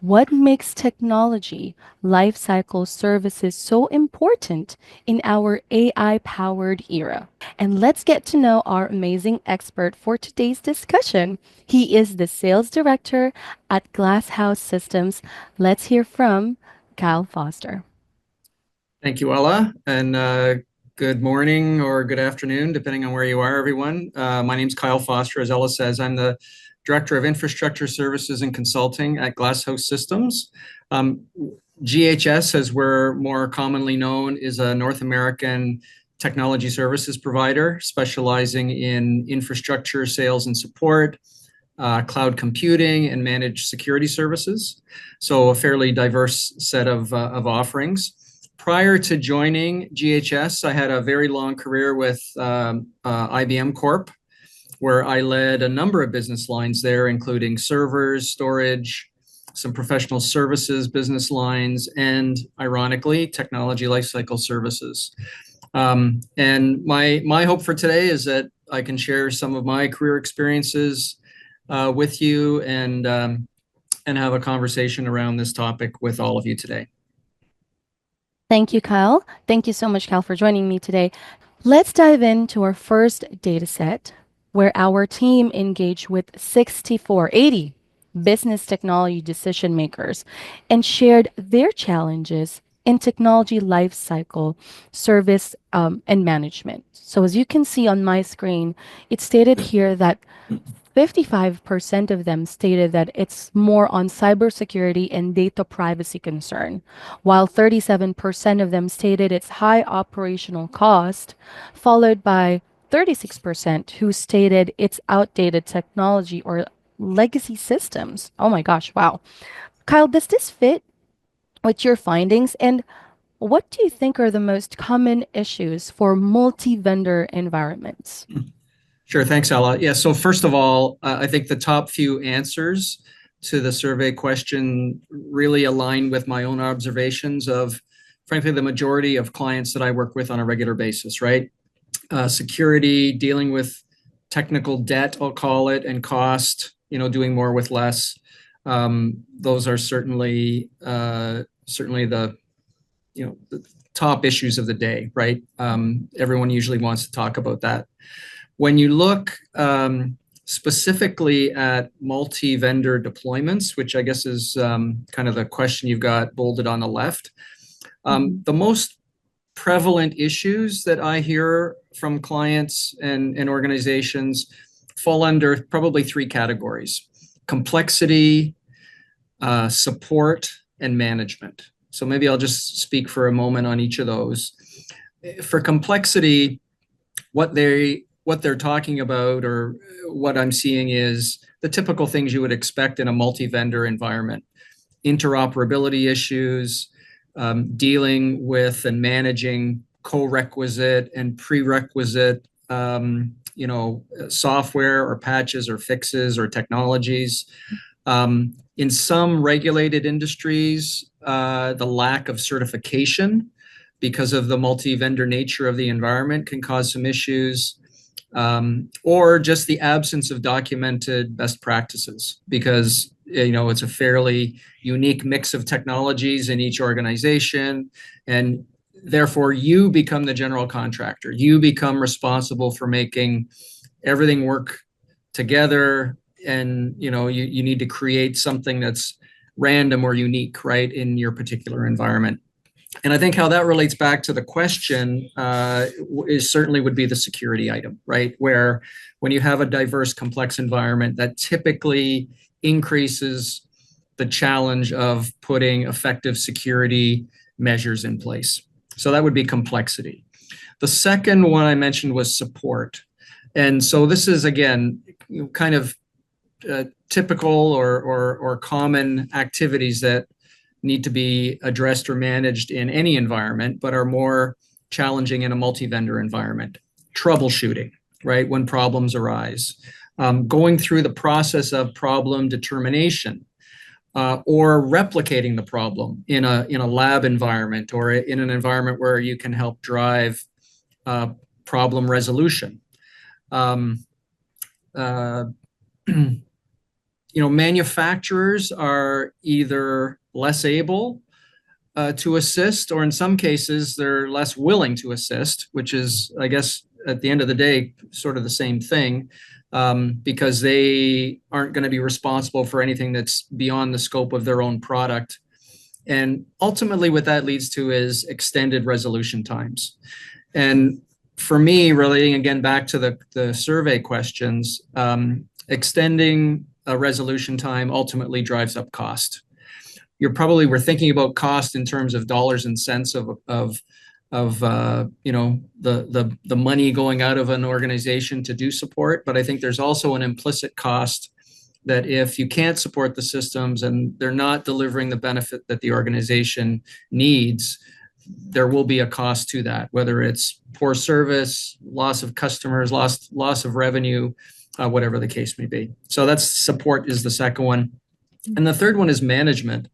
What makes technology lifecycle services so important in our AI powered era? And let's get to know our amazing expert for today's discussion. He is the sales director at Glasshouse Systems. Let's hear from Kyle Foster. Thank you, Ella, and good morning or good afternoon, depending on where you are, everyone. My name is Kyle Foster. As Ella says, I'm the Director of Infrastructure Services and Consulting at Glasshouse Systems. Um, GHS, as we're more commonly known, is a North American technology services provider specializing in infrastructure, sales, and support, cloud computing, and managed security services. So a fairly diverse set of offerings. Prior to joining GHS, I had a very long career with IBM Corp, where I led a number of business lines there, including servers, storage, some professional services business lines, and technology lifecycle services. And my hope for today is that I can share some of my career experiences with you and have a conversation around this topic with all of you today. Thank you, Kyle. Thank you so much, Kyle, for joining me today. Let's dive into our first data set where our team engaged with 6480 business technology decision makers and shared their challenges in technology lifecycle service and management. So as you can see on my screen, it stated here that 55% of them stated that it's more on cybersecurity and data privacy concern, while 37% of them stated it's high operational cost, followed by 36% who stated it's outdated technology or legacy systems. Oh my gosh, wow. Kyle, does this fit with your findings? And what do you think are the most common issues for multi-vendor environments? Sure. Thanks, Ella. Yeah. So first of all, I think the top few answers to the survey question really align with my own observations of, frankly, the majority of clients that I work with on a regular basis, right? Security, dealing with technical debt, I'll call it, and cost, doing more with less. Those are certainly the top issues of the day, right? Everyone usually wants to talk about that. When you look specifically at multi-vendor deployments, which I guess is kind of the question you've got bolded on the left, the most prevalent issues that I hear from clients and organizations fall under probably three categories: complexity, support, and management. So maybe I'll just speak for a moment on each of those. For complexity, what they're talking about, or what I'm seeing, is the typical things you would expect in a multi-vendor environment: interoperability issues, dealing with and managing co-requisite and prerequisite software or patches or fixes or technologies. In some regulated industries, the lack of certification because of the multi-vendor nature of the environment can cause some issues, or just the absence of documented best practices, because it's a fairly unique mix of technologies in each organization, and therefore you become the general contractor. You become responsible for making everything work together, and you need to create something that's random or unique, right, in your particular environment. And I think how that relates back to the question is certainly would be the security item, right? Where when you have a diverse, complex environment, that typically increases the challenge of putting effective security measures in place. So that would be complexity. The second one I mentioned was support. And so this is, again, kind of typical or common activities that need to be addressed or managed in any environment, but are more challenging in a multi-vendor environment. Troubleshooting, right, when problems arise. Going through the process of problem determination, or replicating the problem in a lab environment or in an environment where you can help drive problem resolution. manufacturers are either less able to assist, or in some cases, they're less willing to assist, which is, I guess, at the end of the day, sort of the same thing, because they aren't going to be responsible for anything that's beyond the scope of their own product. And ultimately, what that leads to is extended resolution times. And for me, relating again back to the survey questions, extending a resolution time ultimately drives up cost. We're thinking about cost in terms of dollars and cents of the money going out of an organization to do support, but I think there's also an implicit cost that if you can't support the systems and they're not delivering the benefit that the organization needs, there will be a cost to that, whether it's poor service, loss of customers, loss of revenue, whatever the case may be. So that's support is the second one. And the third one is management.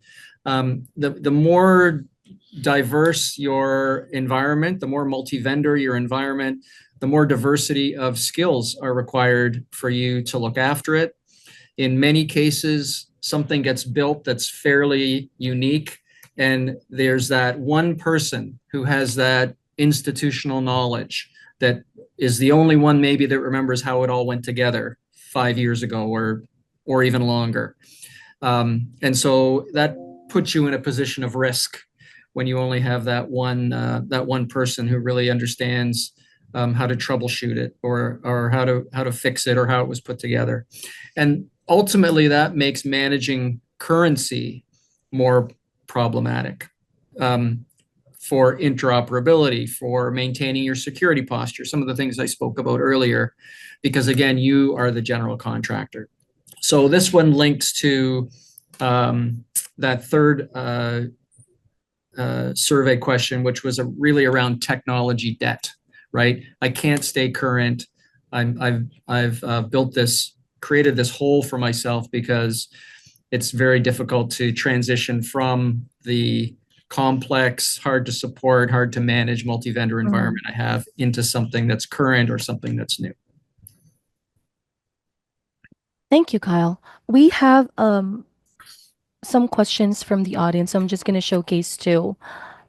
The more diverse your environment, the more multi-vendor your environment, the more diversity of skills are required for you to look after it. In many cases, something gets built that's fairly unique, and there's that one person who has that institutional knowledge that is the only one maybe that remembers how it all went together 5 years ago or even longer. And so that puts you in a position of risk when you only have that one person who really understands how to troubleshoot it or how to fix it or how it was put together. And ultimately, that makes managing currency more problematic for interoperability, for maintaining your security posture, some of the things I spoke about earlier, because again, you are the general contractor. So this one links to that third survey question, which was really around technology debt, right? I can't stay current. I've created this hole for myself because it's very difficult to transition from the complex, hard to support, hard to manage multi-vendor environment I have into something that's current or something that's new. Thank you, Kyle. We have some questions from the audience. I'm just going to showcase two.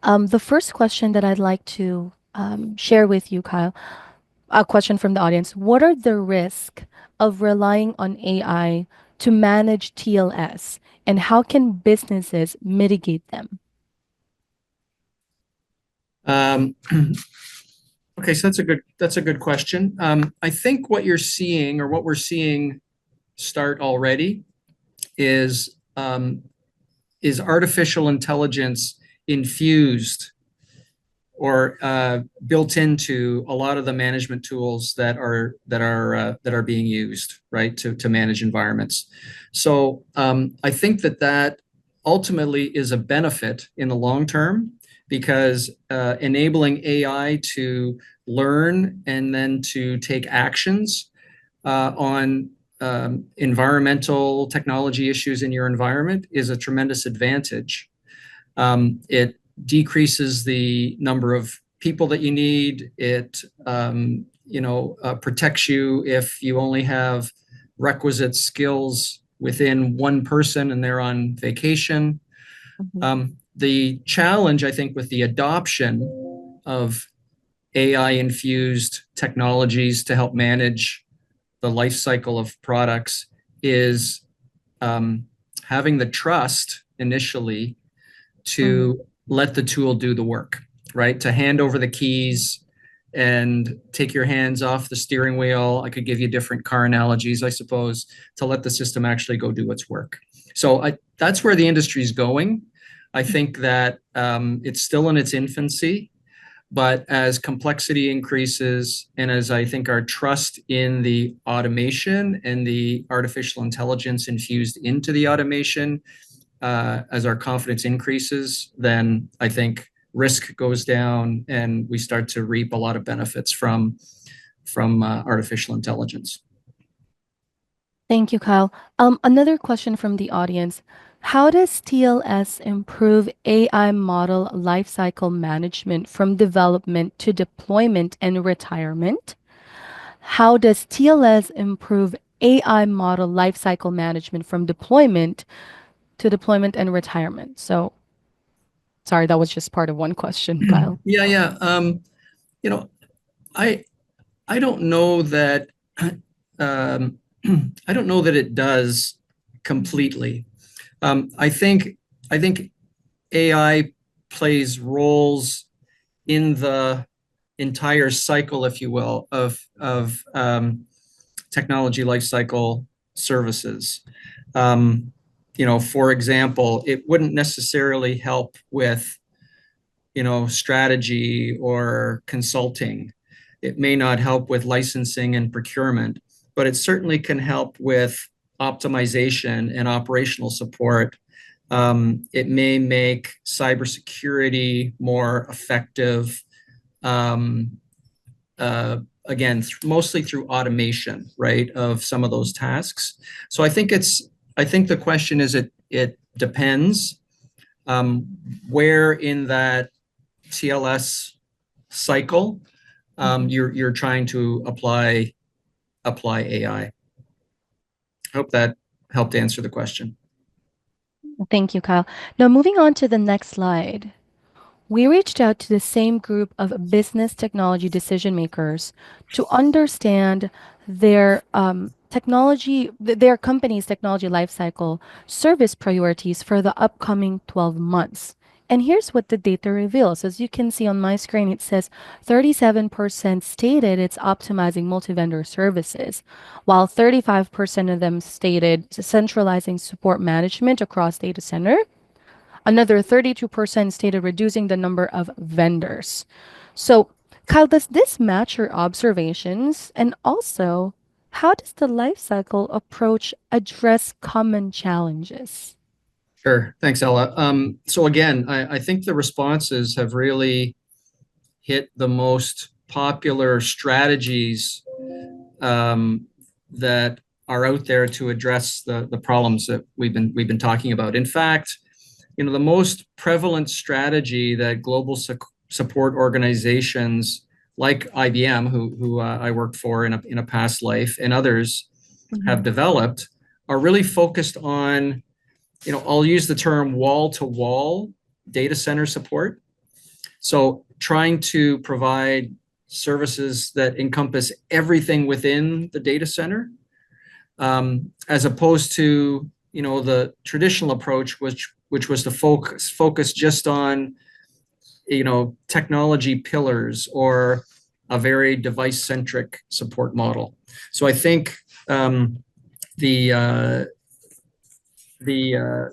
The first question that I'd like to share with you, Kyle, a question from the audience. What are the risks of relying on AI to manage TLS, and how can businesses mitigate them? Okay, so that's a good question. I think what you're seeing or what we're seeing start already is artificial intelligence infused or built into a lot of the management tools that are being used, right, to manage environments. So I think that ultimately is a benefit in the long term because enabling AI to learn and then to take actions on environmental technology issues in your environment is a tremendous advantage. It decreases the number of people that you need. It protects you if you only have requisite skills within one person and they're on vacation. The challenge, I think, with the adoption of AI-infused technologies to help manage the life cycle of products is having the trust initially to let the tool do the work, right? To hand over the keys and take your hands off the steering wheel. I could give you different car analogies, I suppose, to let the system actually go do its work. So that's where the industry is going. I think that it's still in its infancy, but as complexity increases and as I think our trust in the automation and the artificial intelligence infused into the automation, as our confidence increases, then I think risk goes down and we start to reap a lot of benefits from artificial intelligence. Thank you, Kyle. Another question from the audience. How does TLS improve AI model lifecycle management from development to deployment and retirement? How does TLS improve AI model lifecycle management from deployment and retirement. So, sorry, that was just part of one question, Kyle. Yeah, yeah. You know, I I don't know that um, I don't know that it does completely. I think AI plays roles in the entire cycle, if you will, of technology lifecycle services. Um, for example, it wouldn't necessarily help with strategy or consulting. It may not help with licensing and procurement, but it certainly can help with optimization and operational support. It may make cybersecurity more effective. Um, Again, mostly through automation, right, of some of those tasks. So I think the question is it depends um, where in that TLS cycle Mhm. you're trying to apply AI. I hope that helped answer the question. Thank you, Kyle. Now, moving on to the next slide. We reached out to the same group of business technology decision makers to understand their company's technology lifecycle service priorities for the upcoming 12 months. And here's what the data reveals. As you can see on my screen, it says 37% stated it's optimizing multi-vendor services, while 35% of them stated centralizing support management across data center. Another 32% stated reducing the number of vendors. So, Kyle, does this match your observations? And also, how does the life cycle approach address common challenges? Sure. Thanks, Ella. So again, I think the responses have really hit the most popular strategies that are out there to address the problems that we've been talking about. In fact, the most prevalent strategy that global support organizations like IBM, who I worked for in a past life, and others have Mhm. developed, are really focused on, I'll use the term wall to wall data center support. So trying to provide services that encompass everything within the data center, as opposed to the traditional approach, which was to focus just on technology pillars or a very device centric support model. So I think the uh, the uh,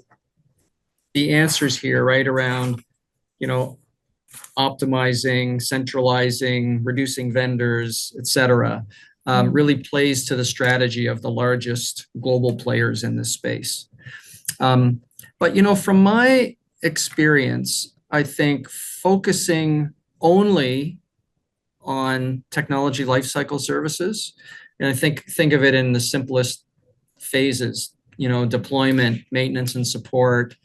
the answers here, right, around you know optimizing, centralizing, reducing vendors, et cetera, Mhm. really plays to the strategy of the largest global players in this space. Um, but from my experience, I think focusing only on technology lifecycle services, and I think of it in the simplest phases, deployment, maintenance and support,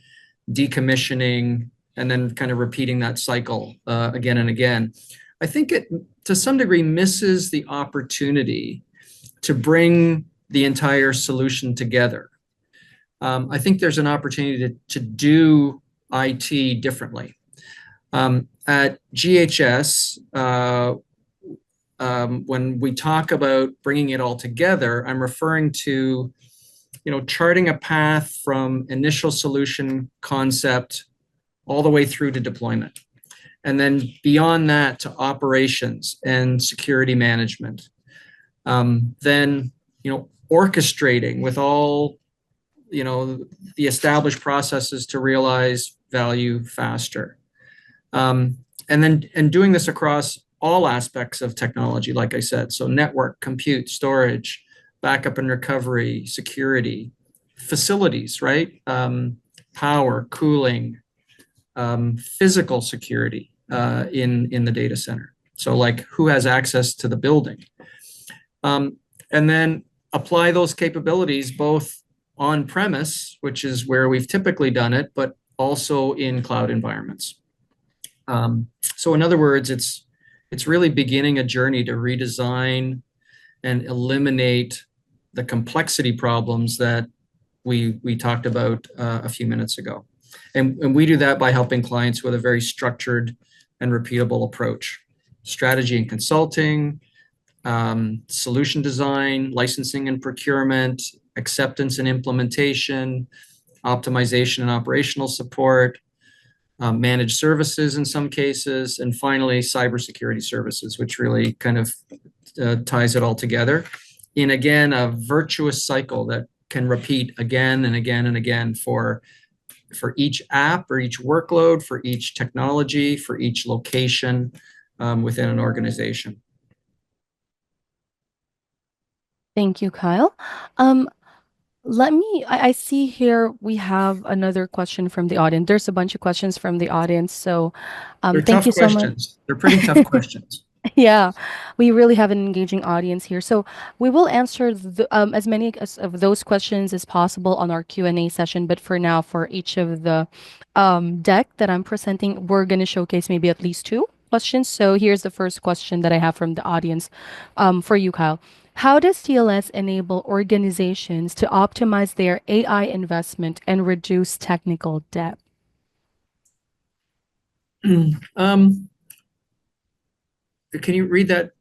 decommissioning, and then kind of repeating that cycle again and again. I think it, to some degree, misses the opportunity to bring the entire solution together. I think there's an opportunity to do IT differently. At GHS, when we talk about bringing it all together, I'm referring to charting a path from initial solution concept all the way through to deployment. And then beyond that to operations and security management. Then, orchestrating with all, the established processes to realize value faster. And doing this across all aspects of technology, like I said. So network, compute, storage, backup and recovery, security, facilities, right? Power, cooling, physical security in the data center. So like who has access to the building, and then apply those capabilities both on premise, which is where we've typically done it, but also in cloud environments. So in other words, it's really beginning a journey to redesign and eliminate the complexity problems that we talked about a few minutes ago. And we do that by helping clients with a very structured and repeatable approach. Strategy and consulting, solution design, licensing and procurement, acceptance and implementation, optimization and operational support, managed services in some cases, and finally, cybersecurity services, which really kind of ties it all together in, again, a virtuous cycle that can repeat again and again and again for each app or each workload, for each technology, for each location within an organization. Thank you, Kyle. Um, I see here we have another question from the audience. There's a bunch of questions from the audience. So They're thank tough you so much. questions. They're pretty tough questions. Yeah, we really have an engaging audience here. So we will answer as many of those questions as possible on our Q&A session. But for now, for each of the deck that I'm presenting, we're going to showcase maybe at least two questions. So here's the first question that I have from the audience for you, Kyle. How does TLS enable organizations to optimize their AI investment and reduce technical debt? um, can you read that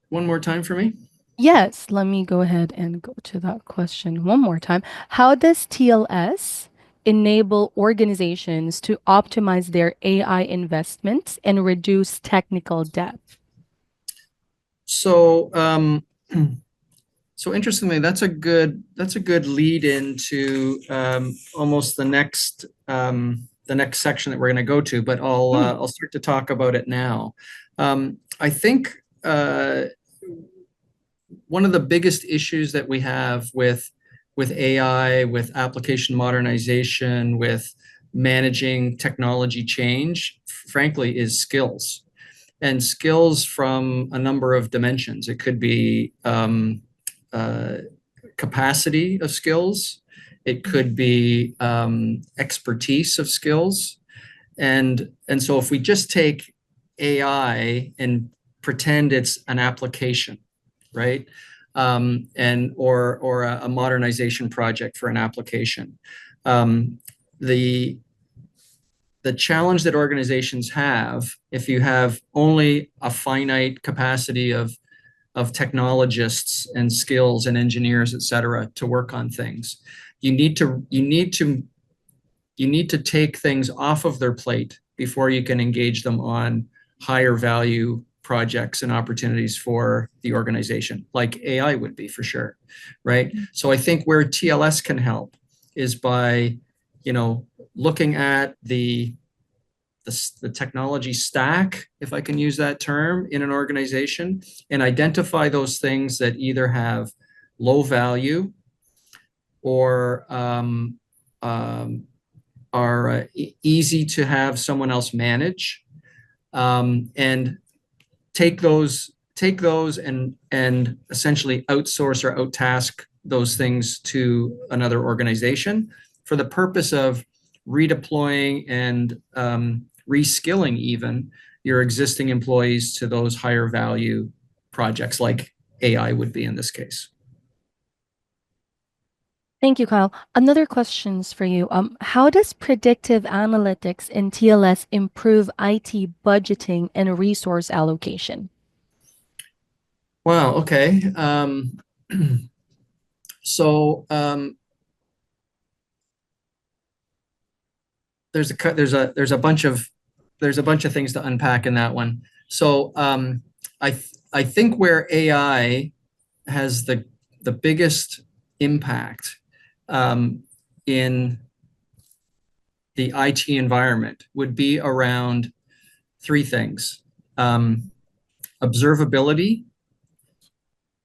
one more time for me? Yes, let me go ahead and go to that question one more time. How does TLS enable organizations to optimize their AI investments and reduce technical debt? So, so interestingly, that's a good lead into almost the next section that we're going to go to. But Mm, I'll start to talk about it now. I think one of the biggest issues that we have with AI, with application modernization, with managing technology change, frankly, is skills, and skills from a number of dimensions. It could be uh, capacity of skills. It could be expertise of skills. And so if we just take AI and pretend it's an application, right? And or a modernization project for an application. Um, the the challenge that organizations have, if you have only a finite capacity of technologists and skills and engineers, et cetera, to work on things, you need to you need to you need to take things off of their plate before you can engage them on higher value projects and opportunities for the organization, like AI would be for sure, right? So I think where TLS can help is by, looking at the technology stack, if I can use that term, in an organization, and identify those things that either have low value or are easy to have someone else manage, and take those and essentially outsource or outtask those things to another organization for the purpose of redeploying and reskilling even your existing employees to those higher value projects like AI would be in this case. Thank you, Kyle. Another questions for you. How does predictive analytics in TLS improve IT budgeting and resource allocation? Wow. Okay. So there's a bunch of things to unpack in that one. So I think where AI has the biggest impact in the IT environment would be around three things: observability,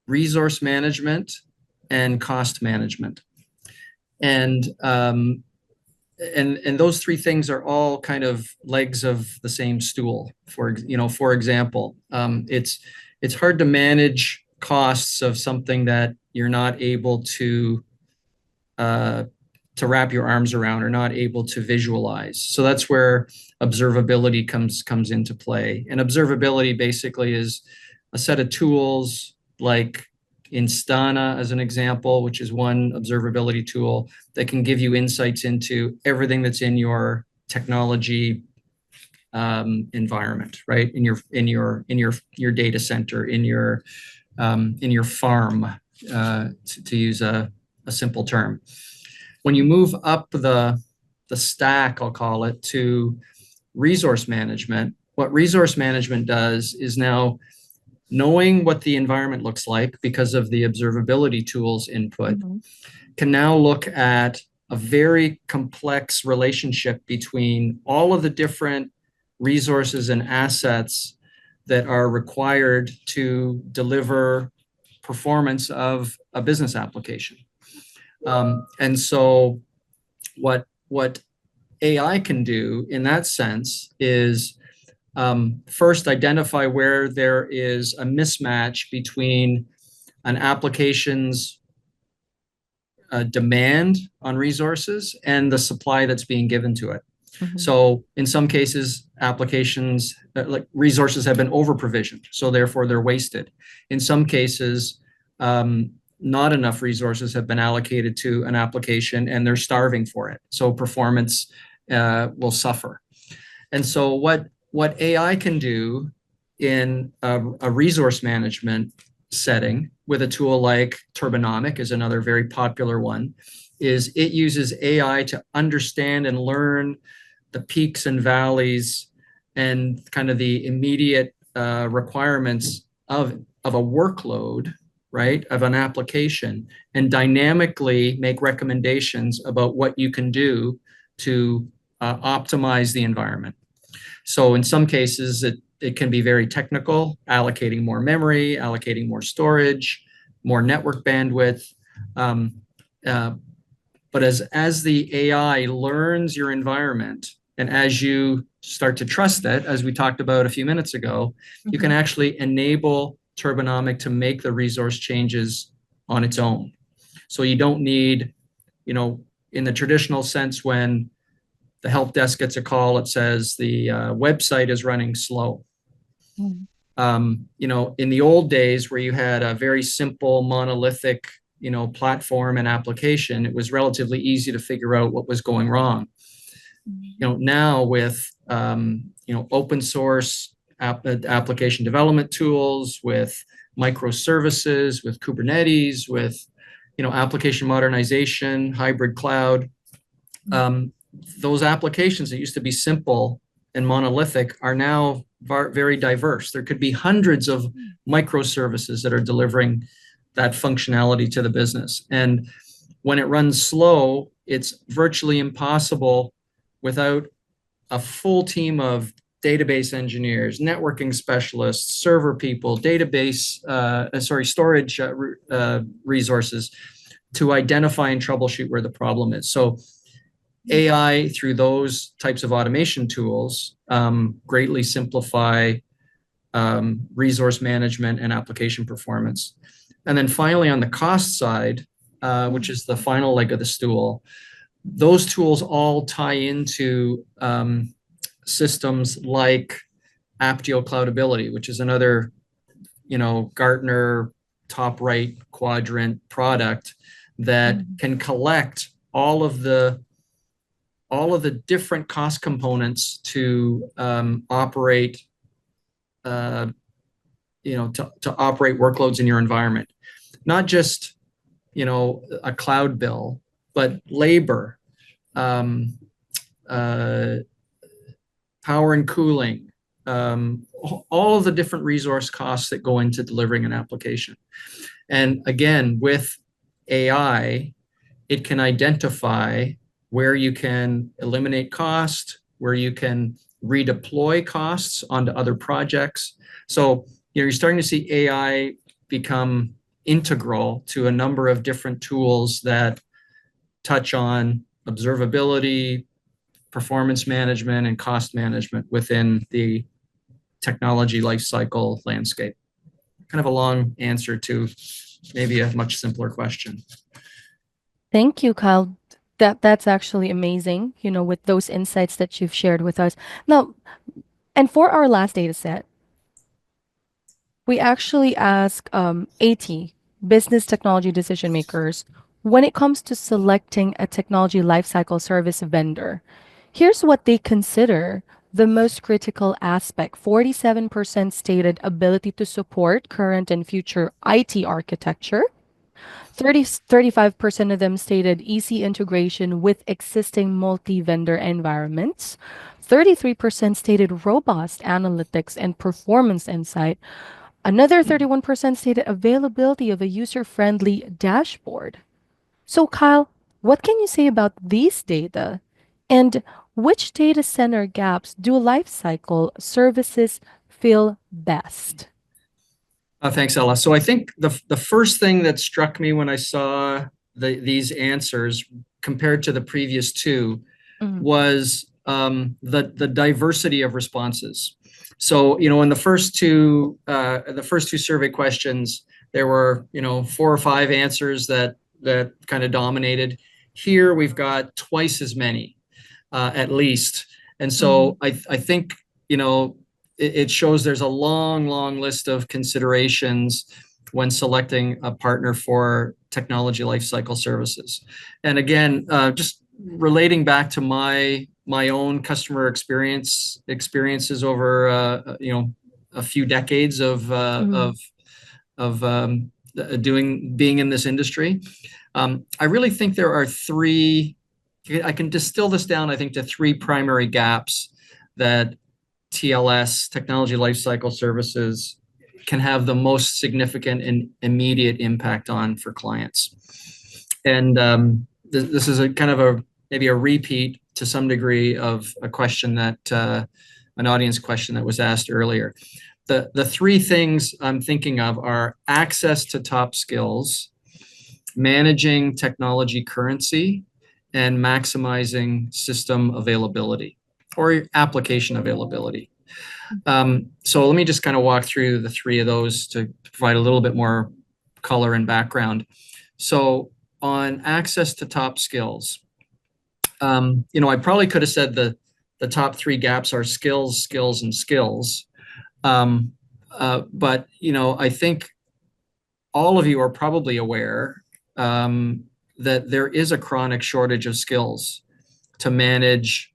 resource management, and cost management. And and those three things are all kind of legs of the same stool. For example, it's hard to manage costs of something that you're not able uh, to wrap your arms around or not able to visualize. So that's where observability comes into play. And observability basically is a set of tools like Instana as an example, which is one observability tool that can give you insights into everything that's in your technology environment, right? In your data center, in your farm, to use a simple term. When you move up the stack, I'll call it, to resource management, what resource management does is now knowing what the environment looks like because of the observability tools input, Mhm. can now look at a very complex relationship between all of the different resources and assets that are required to deliver performance of a business application. And so what AI can do in that sense is first identify where there is a mismatch between an application's demand on resources and the supply that's being given to it. Mhm. So in some cases, applications like resources have been over provisioned, so therefore they're wasted. In some cases, not enough resources have been allocated to an application and they're starving for it. So performance will suffer. And so what AI can do in a resource management setting with a tool like Turbonomic is another very popular one, is it uses AI to understand and learn the peaks and valleys and kind of the immediate requirements of a workload, right, of an application, and dynamically make recommendations about what you can do to optimize the environment. So in some cases, it can be very technical, allocating more memory, allocating more storage, more network bandwidth. Um, uh, but as the AI learns your environment and as you start to trust it, as we talked about a few minutes ago, you can Mhm. actually enable Turbonomic to make the resource changes on its own. So you don't need, in the traditional sense, when the help desk gets a call, it says the website is running slow. Mhm. In the old days where you had a very simple monolithic, platform and application, it was relatively easy to figure out what was going wrong. Now with, open source application development tools, with microservices, with Kubernetes, with, application modernization, hybrid cloud, um, those applications that used to be simple and monolithic are now very diverse. There could be hundreds of microservices that are delivering that functionality to the business. And when it runs slow, it's virtually impossible without a full team of database engineers, networking specialists, server people, storage resources to identify and troubleshoot where the problem is. So AI through those types of automation tools greatly simplify resource management and application performance. And then finally, on the cost side, which is the final leg of the stool, those tools all tie into systems like Apptio Cloudability, which is another, Gartner top right quadrant product that Mhm. can collect all of the different cost components to operate, uh, to operate workloads in your environment. Not just, a cloud bill, but labor, um, uh, power and cooling, all of the different resource costs that go into delivering an application. And again, with AI, it can identify where you can eliminate cost, where you can redeploy costs onto other projects. So, you're starting to see AI become integral to a number of different tools that touch on observability, performance management, and cost management within the technology lifecycle landscape. Kind of a long answer to maybe a much simpler question. Thank you, Kyle. That's actually amazing, with those insights that you've shared with us. Now, and for our last data set, we actually ask 80 business technology decision makers when it comes to selecting a technology lifecycle service vendor. Here's what they consider the most critical aspect. 47% stated ability to support current and future IT architecture. 35% of them stated easy integration with existing multi-vendor environments. 33% stated robust analytics and performance insight. Another 31% stated availability of a user-friendly dashboard. So, Kyle, what can you say about these data? And which data center gaps do lifecycle services fill best? Thanks, Ella. So I think the first thing that struck me when I saw these answers compared to the previous two Mhm, was the diversity of responses. So in the first two survey questions, there were 4 or 5 answers that kind of dominated. Here we've got twice as many, at least, and mhm, so I think you know it shows there's a long, long list of considerations when selecting a partner for technology lifecycle services. And again, just relating back to my own customer experiences over a few decades mhm, of being in this industry. I really think there are three. I can distill this down, I think, to three primary gaps that TLS, Technology Lifecycle Services, can have the most significant and immediate impact on for clients. And this is a kind of maybe a repeat to some degree of a question that an audience question that was asked earlier. The three things I'm thinking of are access to top skills, managing technology currency, and maximizing system availability or application availability. So let me just kind of walk through the three of those to provide a little bit more color and background. So on access to top skills, I probably could have said the top three gaps are skills, skills, and skills. But I think all of you are probably aware that there is a chronic shortage of skills to manage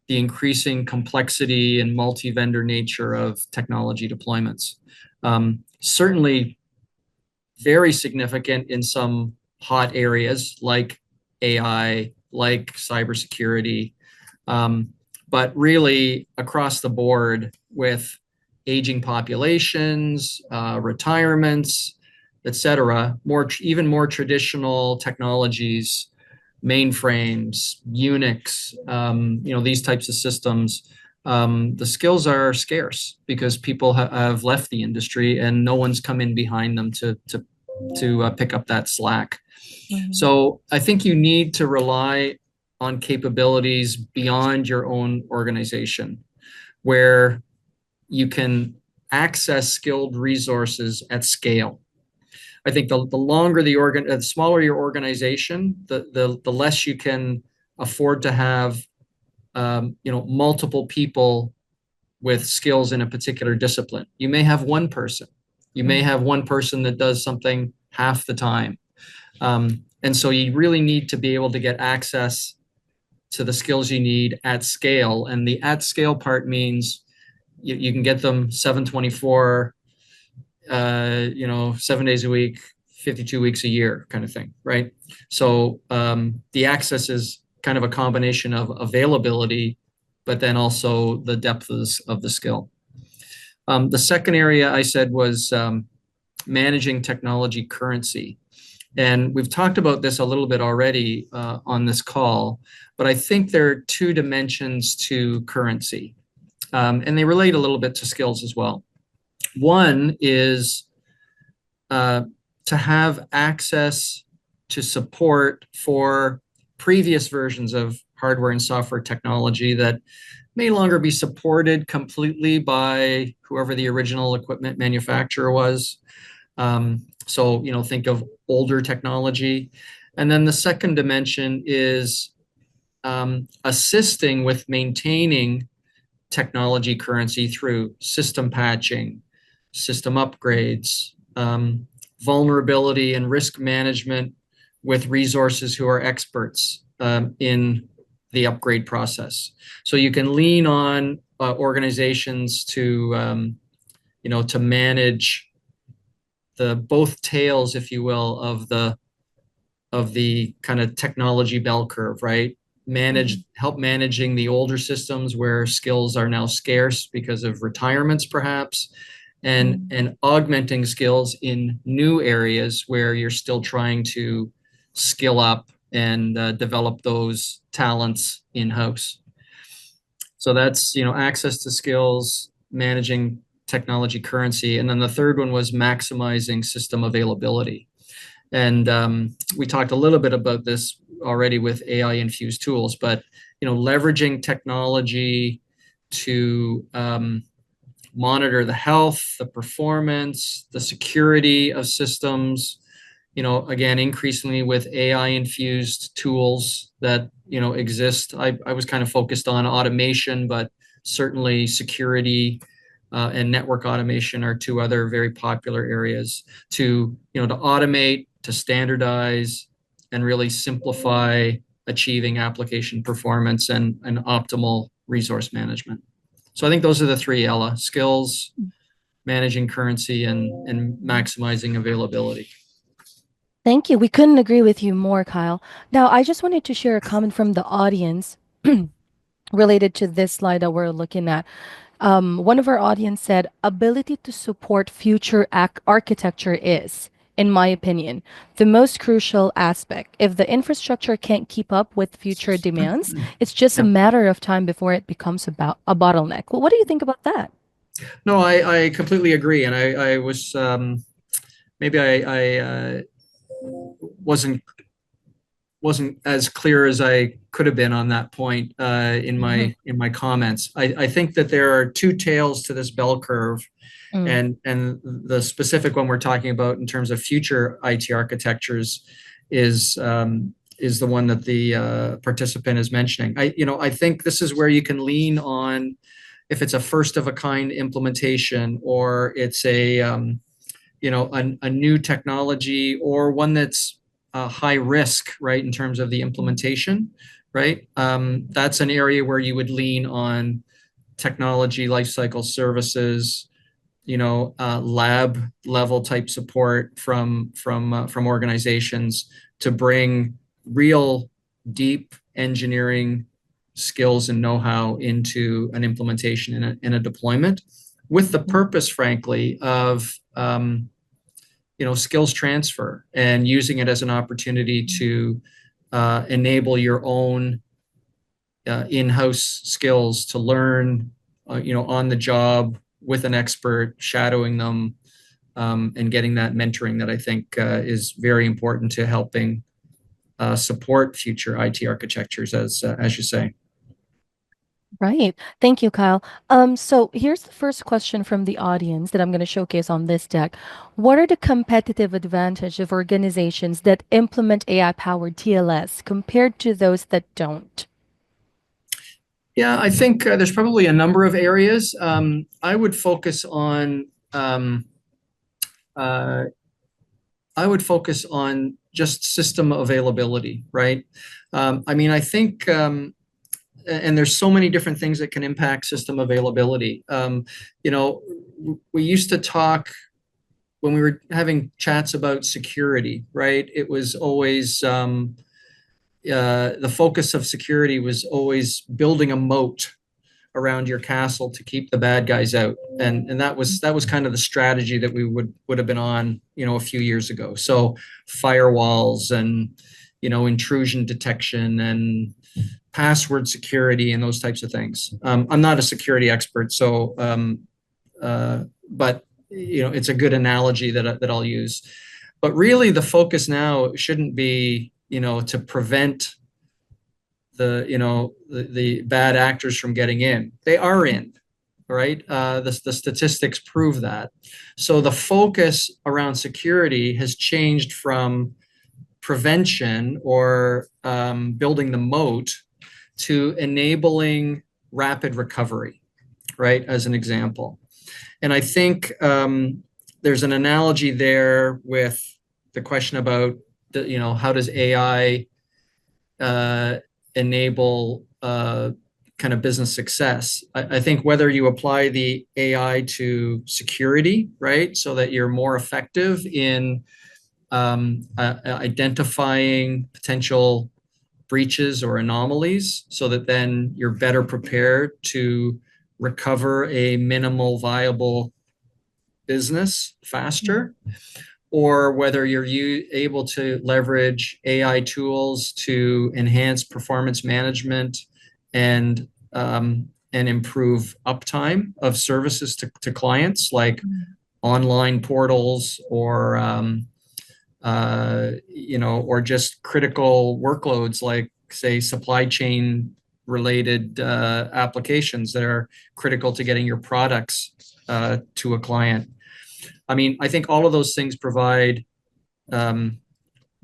the increasing complexity and multi-vendor nature of technology deployments. Certainly very significant in some hot areas like AI, like cybersecurity, but really across the board with aging populations, retirements, et cetera, even more traditional technologies, mainframes, Unix, these types of systems. The skills are scarce because people have left the industry and no one's come in behind them to pick up that slack. mhm, So I think you need to rely on capabilities beyond your own organization where you can access skilled resources at scale. I think the smaller your organization, the less you can afford to have multiple people with skills in a particular discipline. You may have one person. You may mhm, have one person that does something half the time. And so you really need to be able to get access to the skills you need at scale. And the at scale part means you can get them 724, 7 days a week, 52 weeks a year kind of thing, right? So the access is kind of a combination of availability, but then also the depth of the skill. The second area I said was managing technology currency. And we've talked about this a little bit already on this call, but I think there are two dimensions to currency, and they relate a little bit to skills as well. One is uh, to have access to support for previous versions of hardware and software technology that may longer be supported completely by whoever the original equipment manufacturer was. So, think of older technology. And then the second dimension is assisting with maintaining technology currency through system patching, system upgrades, vulnerability and risk management with resources who are experts in the upgrade process. So you can lean on organizations to manage the both tails, if you will, of the kind of technology bell curve, right? Mhm. Help managing the older systems where skills are now scarce because of retirements, perhaps, Mhm. and augmenting skills in new areas where you're still trying to skill up and develop those talents in house. So that's access to skills, managing technology currency, and then the third one was maximizing system availability. And we talked a little bit about this already with AI infused tools, but leveraging technology to monitor the health, the performance, the security of systems. Again, increasingly with AI infused tools that exist. I was kind of focused on automation, but certainly security and network automation are two other very popular areas to automate, to standardize, and really simplify achieving application performance and optimal resource management. So I think those are the three, Ella: skills, managing currency, and maximizing availability. Thank you. We couldn't agree with you more, Kyle. Now, I just wanted to share a comment from the audience related to this slide that we're looking at. One of our audience said, ability to support future architecture is, in my opinion, the most crucial aspect. If the infrastructure can't keep up with future demands, it's just a Yeah. matter of time before it becomes about a bottleneck. Well, what do you think about that? No, I completely agree. And I was maybe I wasn't as clear as I could have been on that point in Mhm. my comments. I think that there are two tails to this bell curve, Mm. and the specific one we're talking about in terms of future IT architectures is the one that the participant is mentioning. I think this is where you can lean on if it's a first of a kind implementation, or it's a new technology, or one that's high risk, right, in terms of the implementation, right? That's an area where you would lean on technology lifecycle services, lab level type support from organizations to bring real deep engineering skills and know-how into an implementation in a deployment, with the purpose, frankly, of skills transfer and using it as an opportunity to enable your own in-house skills to learn, on the job with an expert, shadowing them, and getting that mentoring that I think is very important to helping support future IT architectures, as you say. Right. Thank you, Kyle. So here's the first question from the audience that I'm going to showcase on this deck. What are the competitive advantage of organizations that implement AI-powered TLS compared to those that don't? Yeah, I think there's probably a number of areas. Uh, I would focus on just system availability, right? I mean, I think, and there's so many different things that can impact system availability. You know, we used to talk when we were having chats about security, right? It was always the focus of security was always building a moat around your castle to keep the bad guys out, and that was kind of the strategy that we would have been on a few years ago. So firewalls and intrusion detection and password security and those types of things. I'm not a security expert, so but it's a good analogy that I'll use. But really, the focus now shouldn't be to prevent the bad actors from getting in. They are in, right? The statistics prove that. So the focus around security has changed from prevention or building the moat to enabling rapid recovery, right? As an example. And I think there's an analogy there with the question about how does AI uh, enable kind of business success. I think whether you apply the AI to security, right, so that you're more effective in identifying potential breaches or anomalies, so that then you're better prepared to recover a minimal viable business faster, or whether you're able to leverage AI tools to enhance performance management and improve uptime of services to clients, like online portals or or just critical workloads like, say, supply chain related applications that are critical to getting your products to a client. I mean, I think all of those things provide um,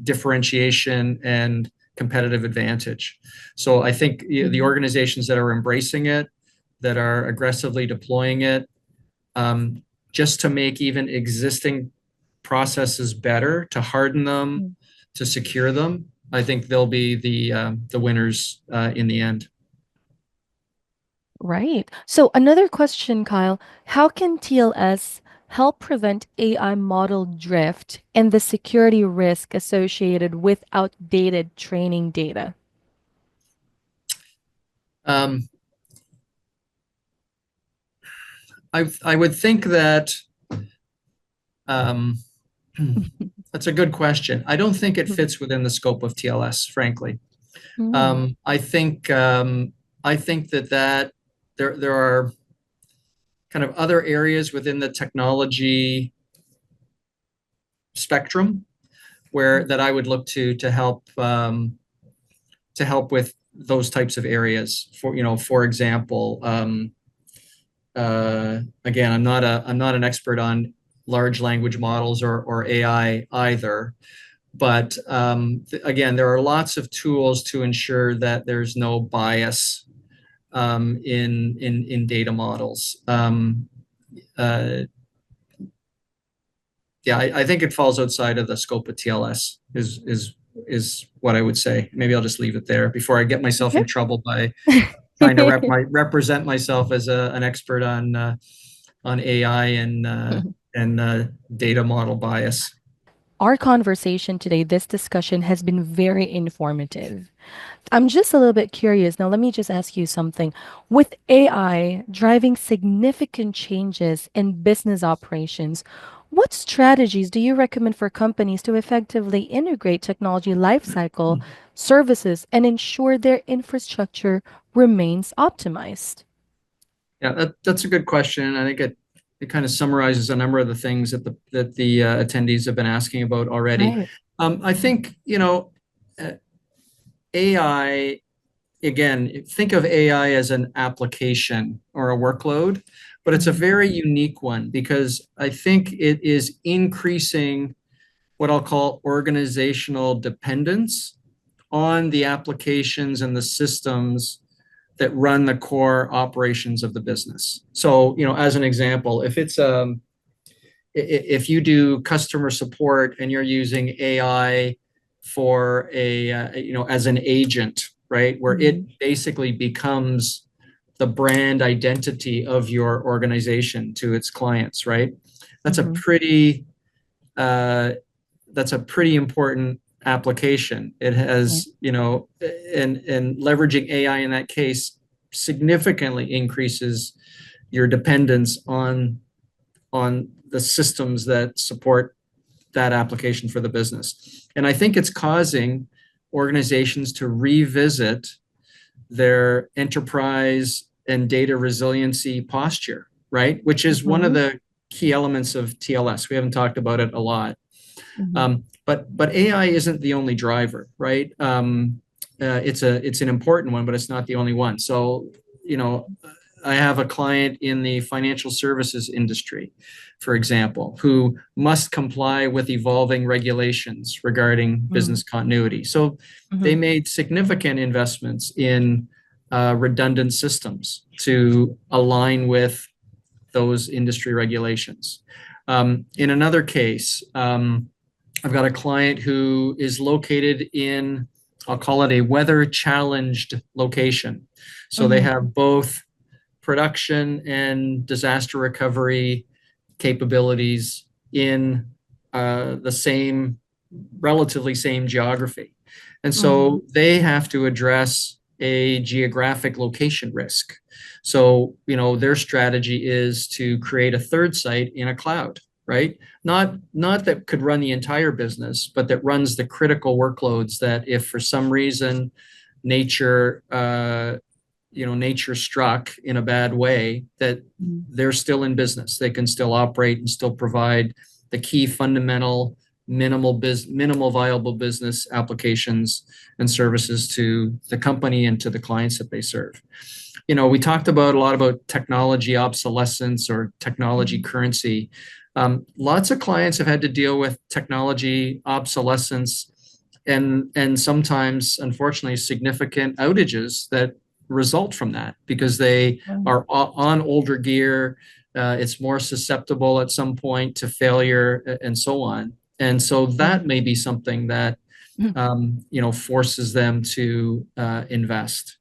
differentiation and competitive advantage. So I think the organizations that are embracing it, that are aggressively deploying it, just to make even existing processes better, to harden them, to secure them, I think they'll be the winners in the end. Right. So another question, Kyle, how can TLS help prevent AI model drift and the security risk associated with outdated training data? Um, I would think that um, that's a good question. I don't think it fits within the scope of TLS, frankly. Mm, Um, I think I think that there are kind of other areas within the technology spectrum where that I would look to help with those types of areas. For example, again, I'm not an expert on large language models or AI either. But again, there are lots of tools to ensure that there's no bias in data models. Uh, yeah, I think it falls outside of the scope of TLS. Is what I would say. Maybe I'll just leave it there before I get myself okay. in trouble by trying to represent myself as an expert on AI and data model bias. Our conversation today, this discussion has been very informative. I'm just a little bit curious. Now, let me just ask you something. With AI driving significant changes in business operations, what strategies do you recommend for companies to effectively integrate technology lifecycle services and ensure their infrastructure remains optimized? Yeah, that's a good question. I think it kind of summarizes a number of the things that the attendees have been asking about already. Right. I think, uh, AI, again, think of AI as an application or a workload, but it's a Mhm, very unique one because I think it is increasing what I'll call organizational dependence on the applications and the systems that run the core operations of the business. So, as an example, if you do customer support and you're using AI for as an agent, right, where it mhm, basically becomes the brand identity of your organization to its clients, right? That's a mhm, pretty uh, that's a pretty important application. It right, has, and leveraging AI in that case significantly increases your dependence on the systems that support that application for the business. And I think it's causing organizations to revisit their enterprise and data resiliency posture, right? Which is one of mhm, the key elements of TLS. We haven't talked about it a lot. mhm, But AI isn't the only driver, right? It's an important one, but it's not the only one. So, I have a client in the financial services industry, for example, who must comply with evolving regulations regarding mhm, business continuity. So they mhm, made significant investments in redundant systems to align with those industry regulations. In another case, I've got a client who is located in, I'll call it a weather challenged location. So they Mm-hmm. have both production and disaster recovery capabilities in the same, relatively same geography. And Mm-hmm. so they have to address a geographic location risk. So, their strategy is to create a third site in a cloud, right? Not that could run the entire business, but that runs the critical workloads that if for some reason nature nature struck in a bad way, that they're still in business. They can still operate and still provide the key fundamental minimal viable business applications and services to the company and to the clients that they serve. We talked about a lot about technology obsolescence or technology Mm-hmm. currency. Lots of clients have had to deal with technology obsolescence and sometimes, unfortunately, significant outages that result from that because they are on older gear. It's more susceptible at some point to failure and so on. And so that may be something that forces them to invest.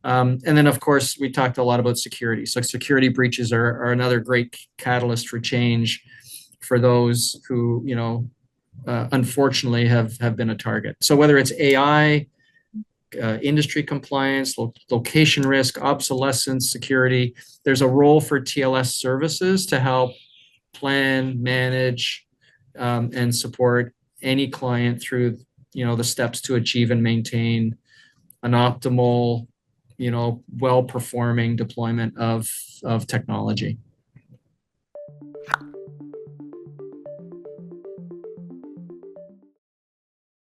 And then, of course, we talked a lot about security. So security breaches are another great catalyst for change for those who, unfortunately have been a target. So whether it's AI, industry compliance, location risk, obsolescence, security, there's a role for TLS services to help plan, manage, and support any client through the steps to achieve and maintain an optimal, well-performing deployment of technology.